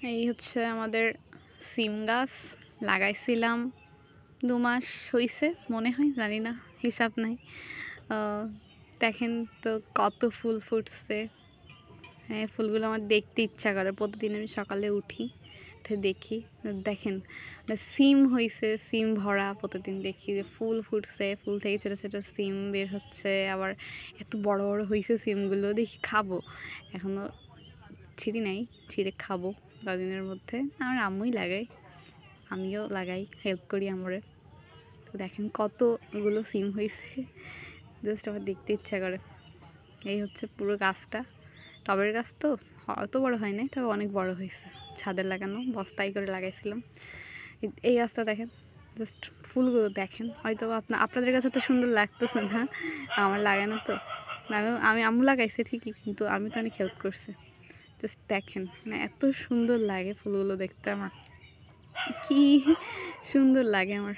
এই হচ্ছে আমাদের সিম গাছ লাগাইছিলাম 2 মাস হইছে মনে হয়, জানি না, হিসাব নাই। দেখেন তো কত ফুল ফুটছে। হ্যাঁ, ফুলগুলো আমার দেখতে ইচ্ছা করে। প্রতিদিন আমি সকালে উঠে দেখি। দেখেন সিম হইছে, সিম ভরা। প্রতিদিন দেখি যে ফুল ফুটছে, ফুল থেকে ছোট ছোট সিম বের হচ্ছে। আবার এত বড় বড় হইছে সিমগুলো, দেখি খাবো। এখনো ছিঁড়ি নাই, ছিঁড়ে খাবো কদিনের মধ্যে। আমার আম্মুই লাগাই, আমিও লাগাই, হেল্প করি আমরে। তো দেখেন কতগুলো সিম হয়েছে, জাস্ট আমার দেখতে ইচ্ছা করে। এই হচ্ছে পুরো গাছটা, টবের গাছ তো অত বড় হয় নাই, তবে অনেক বড় হয়েছে। ছাদে লাগানো, বস্তায় করে লাগাইছিলাম। এই গাছটা দেখেন, জাস্ট ফুলগুলো দেখেন। হয়তো আপনাদের কাছে তো সুন্দর লাগতেছে না, আমার লাগানো তো। আমি আম্মু লাগাইছে ঠিকই, কিন্তু আমি তো অনেক হেল্প করছি। জাস্ট দেখেন, মানে এত সুন্দর লাগে ফুলগুলো দেখতে। আমার কি সুন্দর লাগে আমার।